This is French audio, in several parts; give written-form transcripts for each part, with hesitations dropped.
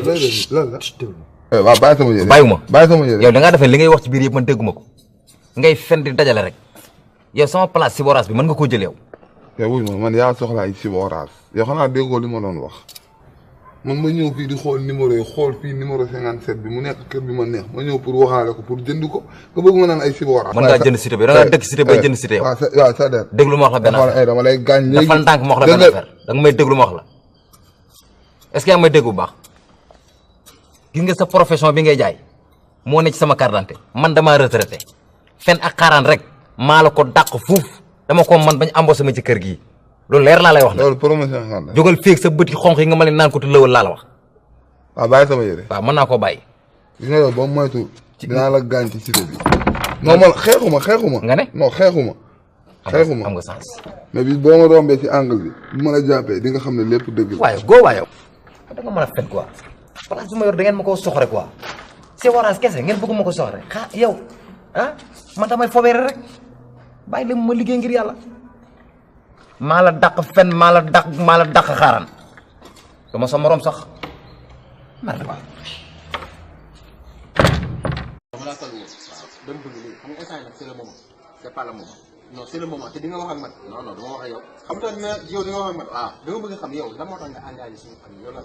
lan la. waaw bàyyi sama yére. bàyyi sama yére. yow da ngaa defee li ngay wax ci biir yëpp man dégguma ko ngay fen di dajale rek yow sama place Siboras bi mën nga koo jël yow. yow wuy ma man yaa soxlaa ay Siboras yow xanaa déggoo li ma doon wax man ma ñëw fii di xool numéro yi xool fii numéro 57 bi mu nekk kër bi ma neex ma ñëw pour waxaale ko pour jënd ko nga bëgg ma naan ay Siboras. mën ngaa jënd cité bi da ngaa dëkk cité bay jënd cité yow. waaw sa der. déglu ma wax la benn affaire dama lay gaañ léegi dafa ndànk ma wax la benn affaire da nga may déglu ma wax la est-ce que yaa ngi may dégg bu baax gis nga sa profession bi ngay jaay moo ne ci sama carte d'identité man damaa retraité fen ak xaaraan rek maa la ko dàq fuuf dama ko man bañ embauché ma ci kër gii loolu leer laa lay wax. loolu promotion xam na. jógal féeg sa bët yi xonq yi nga ma leen naan ko te lëwal laa la wax. waaw bàyyi sama yére. waaw mën naa koo bàyyi. gis nga yow ba moytu dinaa la gaañ ci cité bi. non man xeexuma. nga ne non xeexuma. am nga sens. mais bis boo ma rombee ci angle bi bu ma la jàppee di nga xam ne lépp dëgg la. waaye góo waa yow. da nga mën a fen quoi. place bi ma yor da ngeen ma koo soxore quoi. Siboras kese ngeen bëgg ma ko soxore yow ah man damay fobeere rek bàyyi leen ma liggéey ngir yàlla. maa la dàq fen maa la dàq xaaraan dama sa morom sax mar quoi. dama laa toll woon waaw dama bëgg léegi xam nga instant yii nag c'est le moment c'est pas le moment non c'est le moment te di nga wax ak man non non dama wax ak yow xam nga ne yow di nga wax ak man waaw dama bëgg xam yow lan moo tax nga engagé suñu famille yow la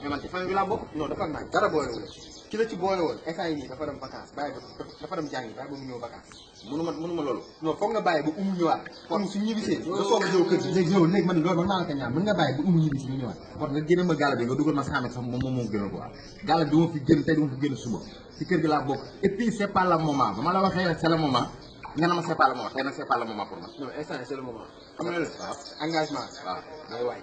mais man ci famille bi laa bokk non dafa naan dara boolewul ki la ci boole woon instant yii nii dafa dem vacances bàyyi dafa dem jàngi bàyyi ba mu ñëw vacances mënuma loolu non foog nga bàyyi ba umu ñëwaat kon su ñibbisee nga soog a ñëw kër gi léegi man loolu man maa la ko ñaan mën nga bàyyi ba umu ñibbisi ñu ñëwaat kon nga génne ma gàll bi nga dugal ma 100 mètres sax moom gënal quoi gàll bi ma fi génn tey du ma fi génn suba ci kër gi laa bokk et puis c'est pas le moment ba ma la waxee nag c'est le moment nga ne ma c'est pas le moment tey nag c'est pas le moment pour man non instant c'est le moment xam nga waaw engagement waaw day waay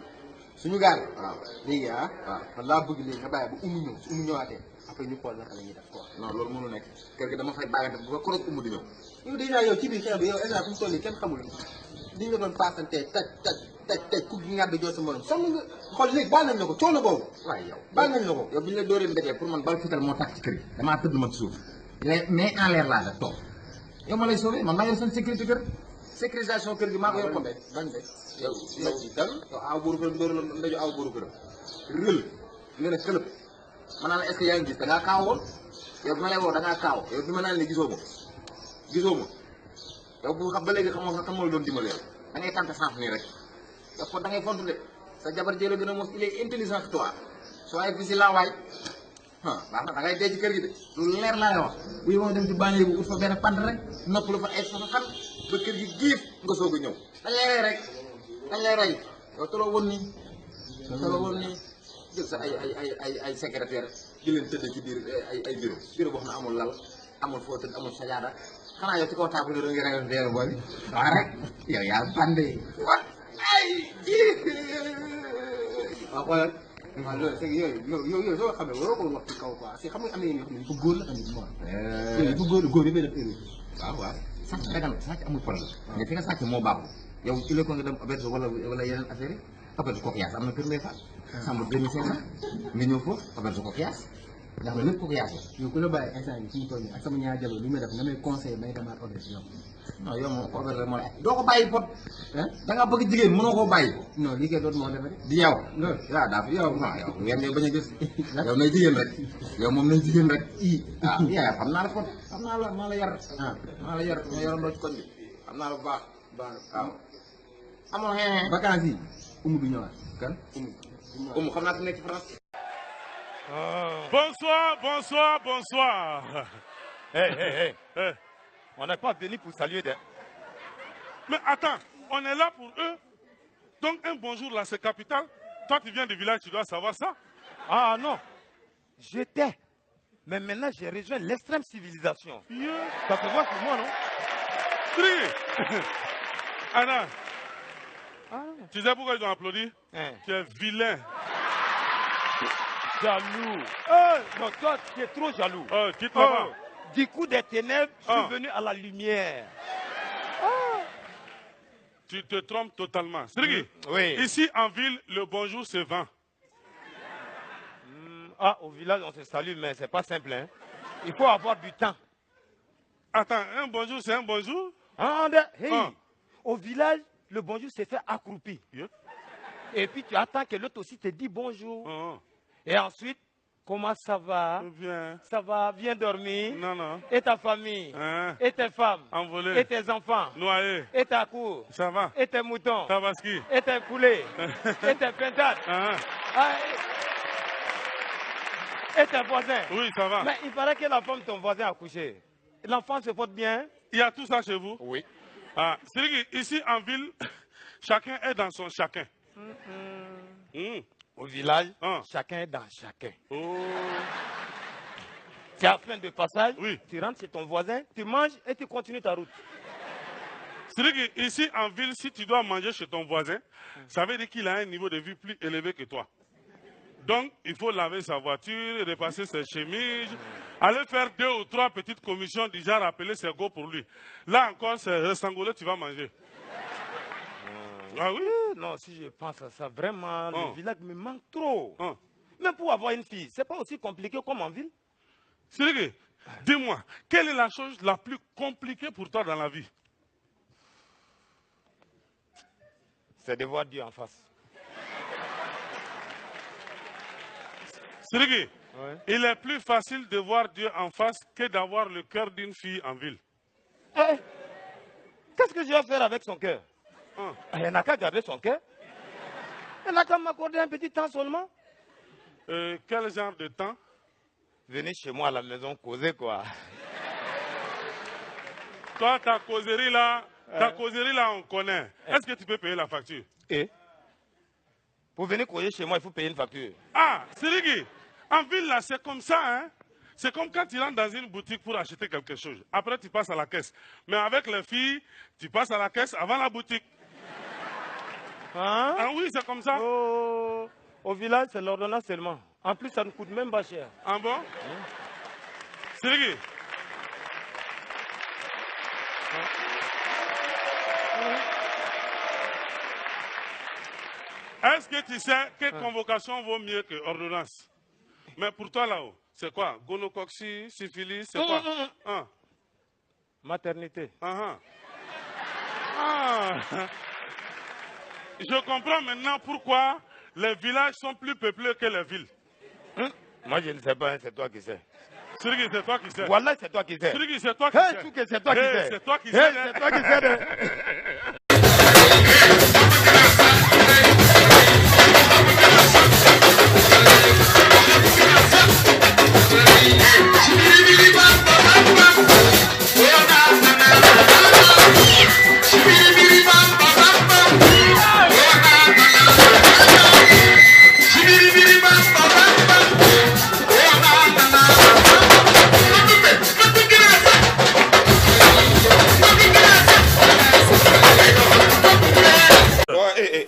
suñu gaal waaw léegi waaw man laa bëgg léegi nga bàyyi ba umu ñëw su umu ñëwaatee après ñu xool naka la ñuy def quoi non loolu mënu nekk kër gi dama fay bàyyante bu ko korog umu di ñëw yow déjà yow ci biir xeex bi yow instant fu mu toll nii kenn xamul li nga doon paasante taj ku ngàdd joo sa morom sonn nga xool léegi baal nañ la ko coono boobu waaye yow baal nañ la ko yow bi ñu la dooree mbéjee pour man bal fital moo tax ci kër gi damaa tëdd man suuf mais en l'air laa def toog yow ma lay sauvé man maa yor seen sécurité kër sécurisation kër gi maa ko yor ko bañ de yow dal yow aw booru këram dóor la ndaju aw booru këram rël nga ne këlëb ma naan la est-ce que yaa ngi gis da ngaa kaaw woon yow bi ma lay woo da ngaa kaaw yow bi ma naan la gisoo ma yow bu xam ba léegi xamoo sax kan moo la doon dimbali yow da ngay tànk sànq nii rek yow kon da ngay fontu de sa jabar jëla gën a mos il est intelligent que toi soyez vigilant waay baax na da ngay dee ci kër gi de lu leer laa lay wax bu yow dem ci bànlii bu ut fa benn pant rek noppalu fa ay fan ba kër gi giif nga soog a ñëw dañ lay rey rek dañ lay rey yow toloo woon nii jël sa ay secrétaire di leen tëdd ci biir ay bureau boo xam ne amul lal amul foo tëdd amul sajaada xanaa yow ci kaw table nga doon nga regal deelu booy waaw rek yow yaa bande wat ay waaw xoolal waaw loolu c'est yooyu soo xam ne waroo ko wax ci kaw quoi si xam nga am na yoo xam ne ko góor la tamit moo ko góor yi bay def erreur waaw sàcc dagan sàcc amul problème mais fi nga sàcc moo baaxul yow il est ko nga dem auberge wala yeneen affaire yi auberge coquillage am na kër ngay fa chambre 2500 nga ñëw foofu auberge coquillage ndax lépp coquillage la yow ku la bàyyi instant bi fi mu toll nii ak sama ñaari jabar li may def nga may conseil may demaat auberge yow non yow moom auberge moo la doo ko bàyyi pot da nga bëgg jigéen mënoo koo bàyyi non lii kay dootuma ko defee di yow waaw daa fi yow non yow ngeen yow bañ a gis yow nay jigéen rek yow moom nay jigéen rek yaa xam naa la pot xam naa la maa la yar maa la yar ma yarandoo ci koñ bi xam naa la bu baax waaw amoon vacances yi umu bi ñëwaat kan umu xam naa fi nekk ci France Bonsoir. Hey. On n'est pas venu pour saluer des... Mais attends, on est là pour eux. Donc un bonjour là, c'est capital. Toi, tu viens du village, tu dois savoir ça. Ah non, j'étais. Mais maintenant, j'ai rejoint l'extrême civilisation. Ça se voit sur moi, non? Anna, tu sais pourquoi ils ont applaudi? Tu es vilain. Jaloux. Non, toi, tu es trop jaloux. Quitte-moi. Du coup des ténèbres, je suis venu à la lumière. Tu te trompes totalement. Srigi, oui. Ici en ville, le bonjour se vend. Au village, on se salue, mais c'est pas simple. Hein. Il faut avoir du temps. Attends, un bonjour, c'est un bonjour? Au village, le bonjour s'est fait accroupi. Et puis tu attends que l'autre aussi te dise bonjour. Et ensuite, Comment ça va? Bien. Ça va, bien dormir? Non, non. Et ta famille? Hein? Et tes femmes? Envolé. Et tes enfants? Noyé. Et ta cour? Ça va? Et tes moutons? Tabaski. Et tes poulets? Et tes pintades? Hein? Ah, et tes voisins? Oui, ça va. Mais il paraît que la femme de ton voisin a couché. L'enfant se porte bien? Il y a tout ça chez vous? Oui. Ah, c'est vrai qu'ici en ville, chacun est dans son chacun. Au village, Ah. chacun est dans chacun. Oh. Tu as faim de passage, Oui. tu rentres chez ton voisin, tu manges et tu continues ta route. C'est vrai qu'ici en ville, si tu dois manger chez ton voisin, ça veut dire qu'il a un niveau de vie plus élevé que toi. Donc, il faut laver sa voiture, repasser ses chemises, aller faire 2 ou 3 petites commissions, déjà rappeler ses go pour lui. Là encore, c'est ressangolé, tu vas manger. Ah oui? Non, si je pense à ça, vraiment, Oh. le village me manque trop. Oh. Même pour avoir une fille, c'est pas aussi compliqué comme en ville. C'est vrai, dis-moi, quelle est la chose la plus compliquée pour toi dans la vie? C'est de voir Dieu en face. C'est vrai, Ouais. il est plus facile de voir Dieu en face que d'avoir le cœur d'une fille en ville. Eh, qu'est-ce que je vais faire avec son cœur? Ah. Elle n'a qu'à garder son cœur. Elle n'a qu'à m'accorder un petit temps seulement. Quel genre de temps? Venez chez moi à la maison causer quoi. Toi, ta causerie là, on connaît. Est-ce que tu peux payer la facture? Et pour venir causer chez moi, il faut payer une facture. Ah, Sirigi, en ville là, c'est comme ça, hein? C'est comme quand tu rentres dans une boutique pour acheter quelque chose. Après, tu passes à la caisse. Mais avec les filles, tu passes à la caisse avant la boutique. Hein? Ah oui, c'est comme ça. Oh, au village, c'est l'ordonnance seulement. En plus, ça ne coûte même pas cher. Ah bon? Sirigi. Est-ce que tu sais que convocation vaut mieux que ordonnance? Mais pour toi là-haut, c'est quoi? Gonocoxie, syphilis, c'est quoi? Ah. Maternité. Ah. Ah. Je comprends maintenant pourquoi les villages sont plus peuplés que les villes. Moi, je ne sais pas, hein, c'est toi qui sais. Sirigi, c'est toi qui sais. Voilà, c'est toi qui sais. Sirigi, c'est toi qui Hey, sais. Chouké, c'est toi qui Hey, sais. c'est toi qui Hey, sais. c'est toi qui sais.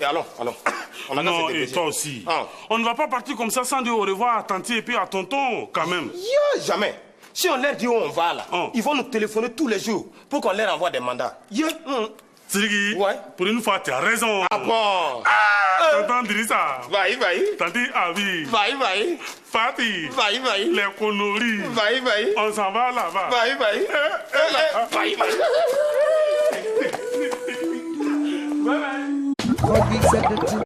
Allons. On a Non, assez et dépêché. toi aussi. Ah. On ne va pas partir comme ça sans dire au revoir à Tanti et puis à Tonton, quand même. Jamais. Si on leur dit où on va là, Oh. ils vont nous téléphoner tous les jours pour qu'on leur envoie des mandats. Sirigi, Ouais. pour une fois, tu as raison. Ah bon? Tonton Drissa. Vai. Tanti Abi. Vai. Fatih. Vai. Les Konoris. Vai. On s'en va là-bas. Vai. Vai. Vai. What we said to